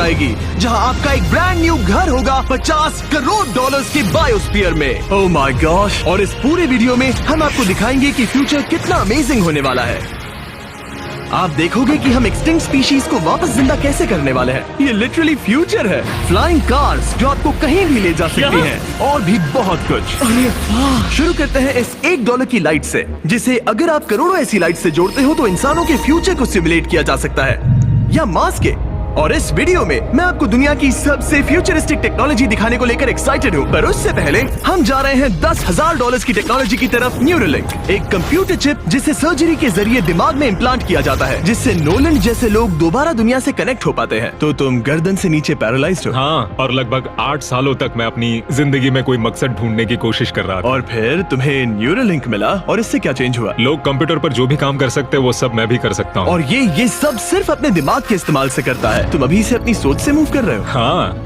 आएगी, जहां आपका एक ब्रांड न्यू घर होगा 50 करोड़ डॉलर्स के बायोस्फीयर में। Oh my gosh. और इस पूरे वीडियो में हम आपको दिखाएंगे कि फ्यूचर कितना अमेजिंग होने वाला है। आप देखोगे कि हम एक्सटिंक्ट स्पीशीज को वापस जिंदा कैसे करने वाले हैं। ये लिटरली फ्यूचर है। फ्लाइंग कार्स जो आपको कहीं भी ले जा सकती हैं, और भी बहुत कुछ। शुरू करते हैं इस $1 की लाइट से, जिसे अगर आप करोड़ों ऐसी लाइट से जोड़ते हो तो इंसानों के फ्यूचर को सिमुलेट किया जा सकता है, या मार्स के। और इस वीडियो में मैं आपको दुनिया की सबसे फ्यूचरिस्टिक टेक्नोलॉजी दिखाने को लेकर एक्साइटेड हूँ। पर उससे पहले हम जा रहे हैं $10,000 की टेक्नोलॉजी की तरफ। न्यूरोलिंक, एक कंप्यूटर चिप जिसे सर्जरी के जरिए दिमाग में इम्प्लांट किया जाता है, जिससे नोलन जैसे लोग दोबारा दुनिया से कनेक्ट हो पाते हैं। तो तुम गर्दन से नीचे पैरालाइज्ड हो। हाँ, और लगभग 8 सालों तक मैं अपनी जिंदगी में कोई मकसद ढूंढने की कोशिश कर रहा था। और फिर तुम्हें न्यूरोलिंक मिला, और इससे क्या चेंज हुआ? लोग कंप्यूटर पर जो भी काम कर सकते हैं वो सब मैं भी कर सकता हूँ। और ये सब सिर्फ अपने दिमाग के इस्तेमाल से करता है। तुम अभी से अपनी सोच से मूव कर रहे हो।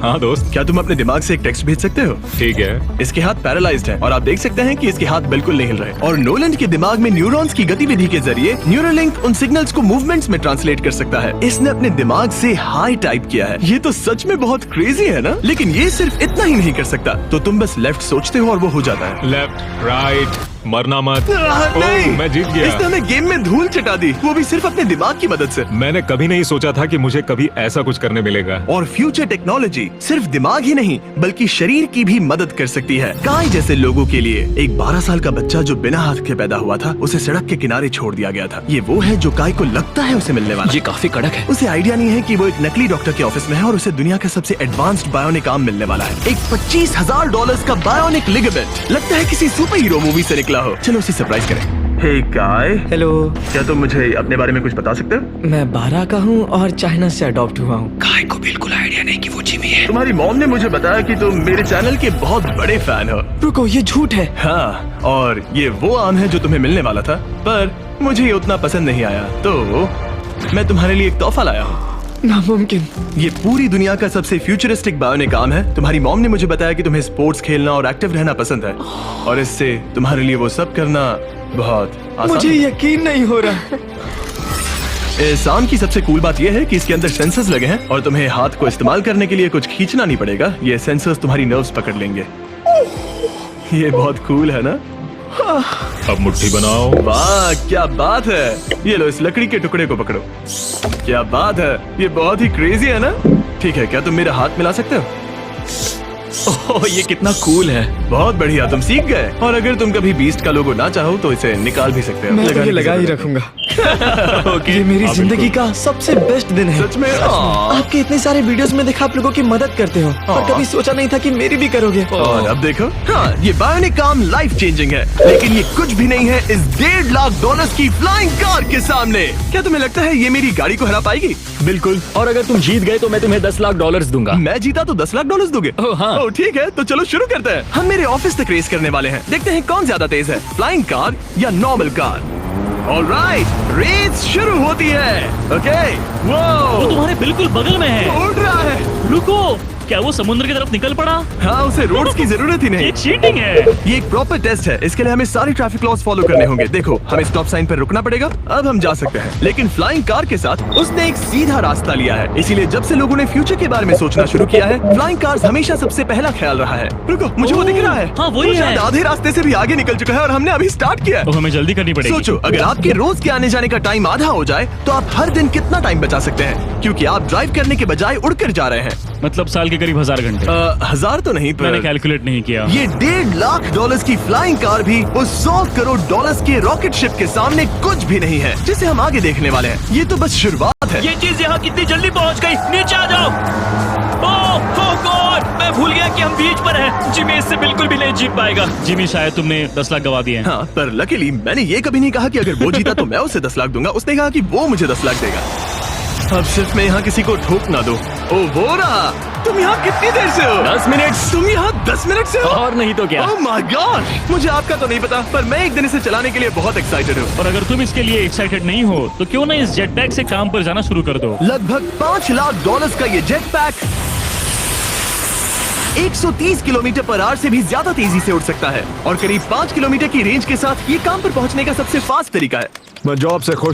हाँ दोस्त। क्या तुम अपने दिमाग से एक टेक्स्ट भेज सकते हो? ठीक है। इसके हाथ पैरालाइज्ड हैं, और आप देख सकते हैं कि इसके हाथ बिल्कुल नहीं हिल रहे। और नोलन के दिमाग में न्यूरॉन्स की गतिविधि के जरिए न्यूरोलिंक उन सिग्नल्स को मूवमेंट्स में ट्रांसलेट कर सकता है। इसने अपने दिमाग से हाई टाइप किया है। ये तो सच में बहुत क्रेजी है ना? लेकिन ये सिर्फ इतना ही नहीं कर सकता। तो तुम बस लेफ्ट सोचते हो और वो हो जाता है। लेफ्ट, राइट, मरना मत। नहीं, मैं जीत गया। इसने हमें गेम में धूल चटा दी, वो भी सिर्फ अपने दिमाग की मदद से। मैंने कभी नहीं सोचा था कि मुझे कभी ऐसा कुछ करने मिलेगा। और फ्यूचर टेक्नोलॉजी सिर्फ दिमाग ही नहीं बल्कि शरीर की भी मदद कर सकती है। काय जैसे लोगों के लिए एक 12 साल का बच्चा जो बिना हाथ के पैदा हुआ था, उसे सड़क के किनारे छोड़ दिया गया था। ये वो है जो काय को लगता है उसे मिलने वाला। ये काफी कड़क है। उसे आइडिया नहीं है कि वो एक नकली डॉक्टर के ऑफिस में है और उसे दुनिया का सबसे एडवांस्ड बायोनिक आर्म मिलने वाला है। एक $25,000 का बायोनिक लिगामेंट। लगता है किसी सुपर हीरो मूवी से निकला हो। चलो उसे सरप्राइज करें। हे काय। हेलो। क्या तुम मुझे अपने बारे में कुछ बता सकते हो? मैं 12 का हूँ और चाइना से अडॉप्ट हुआ हूँ। काय को बिल्कुल आइडिया नहीं कि वो जिमी है। तुम्हारी मॉम ने मुझे बताया कि तुम मेरे चैनल के बहुत बड़े फैन हो। रुको, ये झूठ है। हाँ, और ये वो आम है जो तुम्हें मिलने वाला था, पर मुझे ये उतना पसंद नहीं आया, तो मैं तुम्हारे लिए एक तोहफा लाया हूँ। नामुमकिन। ये पूरी दुनिया का सबसे फ्यूचरिस्टिक बायोनिक आर्म है। तुम्हारी मॉम ने मुझे बताया कि तुम्हें स्पोर्ट्स खेलना और एक्टिव रहना पसंद है, और इससे तुम्हारे लिए वो सब करना बहुत आसान। मुझे यकीन नहीं हो रहा। इस आर्म की सबसे कूल बात यह है कि इसके अंदर सेंसर्स लगे हैं, और तुम्हें हाथ को इस्तेमाल करने के लिए कुछ खींचना नहीं पड़ेगा। ये सेंसर्स तुम्हारी नर्व्स पकड़ लेंगे। ये बहुत कूल है ना? अब मुट्ठी बनाओ। वाह, क्या बात है। ये लो, इस लकड़ी के टुकड़े को पकड़ो। क्या बात है, ये बहुत ही क्रेजी है ना? ठीक है, क्या तुम मेरा हाथ मिला सकते हो? ओह, ये कितना कूल है। बहुत बढ़िया, तुम सीख गए। और अगर तुम कभी बीस्ट का लोगो ना चाहो तो इसे निकाल भी सकते हो। मैं तो ये लगा ही रखूंगा। ये मेरी जिंदगी का सबसे बेस्ट दिन है। सच में? आपके इतने सारे वीडियोस में देखा आप लोगों की मदद करते हो, पर कभी सोचा नहीं था कि मेरी भी करोगे। और अब देखो, हाँ, ये बायोनिक आर्म लाइफ चेंजिंग है, लेकिन ये कुछ भी नहीं है इस $1.5 की फ्लाइंग कार के सामने। क्या तुम्हें लगता है ये मेरी गाड़ी को हरा पाएगी? बिल्कुल। और अगर तुम जीत गए तो मैं तुम्हें $10,00,000 दूंगा। मैं जीता तो $10,00,000 दोगे? हाँ। ठीक है, तो चलो शुरू करते हैं। हम मेरे ऑफिस तक रेस करने वाले हैं। देखते हैं कौन ज्यादा तेज है, फ्लाइंग कार या नॉर्मल कार। ऑलराइट, रेस शुरू होती है। ओके। वो तुम्हारे बिल्कुल बगल में है। उड़ रहा है। रुको, क्या वो समुद्र की तरफ निकल पड़ा? हाँ, उसे रोड्स की जरूरत ही नहीं। ये चीटिंग है। ये एक प्रॉपर टेस्ट है। इसके लिए हमें सारे ट्रैफिक लॉज फॉलो करने होंगे। देखो, हमें स्टॉप साइन पर रुकना पड़ेगा। अब हम जा सकते हैं, लेकिन फ्लाइंग कार के साथ उसने एक सीधा रास्ता लिया है। इसीलिए जब से लोगों ने फ्यूचर के बारे में सोचना शुरू किया है, फ्लाइंग कार्स हमेशा सबसे पहला ख्याल रहा है। रुको, मुझे वो दिख रहा है। हाँ, वही वो है। शायद आधे रास्ते से भी आगे निकल चुका है, और हमने अभी स्टार्ट किया है। तो हमें जल्दी करनी पड़ेगी। सोचो, अगर आपके रोज के आने जाने का टाइम आधा हो जाए तो आप हर दिन कितना टाइम बचा सकते हैं, क्योंकि आप ड्राइव करने के बजाय उड़कर जा रहे हैं। मतलब साल के करीब 1000 घंटे। 1000 तो नहीं, मैंने पर कैलकुलेट नहीं किया। ये $1.5 की फ्लाइंग कार भी उस $100 करोड़ के रॉकेट शिप के सामने कुछ भी नहीं है, जिसे हम आगे देखने वाले हैं। ये तो बस शुरुआत है। ये चीज यहाँ कितनी जल्दी पहुँच गई। नीचे आ जाओ। ओह गॉड, मैं भूल गया कि हम बीच पर हैं। जिमी इससे बिल्कुल भी नहीं जीत पाएगा। जिमी, शायद तुमने 10 लाख गवा दिए हैं। हाँ, पर लकीली मैंने ये कभी नहीं कहा कि अगर वो जीता तो मैं उसे 10 लाख दूंगा। उसने कहा कि वो मुझे 10 लाख देगा। अब सिर्फ मैं यहाँ किसी को ठोक ना दो। ओ वो रहा। तुम यहाँ कितनी देर से हो? 10 मिनट। तुम यहाँ 10 मिनट से हो? और नहीं तो क्या। ओह माय गॉड, मुझे आपका तो नहीं पता, पर मैं एक दिन इसे चलाने के लिए बहुत एक्साइटेड हूँ। और अगर तुम इसके लिए एक्साइटेड नहीं हो तो क्यों ना इस जेट पैक से काम पर जाना शुरू कर दो। लगभग $5,00,000 का ये जेट पैक 130 किलोमीटर/आवर से भी ज्यादा तेजी से उड़ सकता है, और करीब 5 किलोमीटर की रेंज के साथ ये काम पर पहुंचने का सबसे फास्ट तरीका है। मैं जॉब से खुश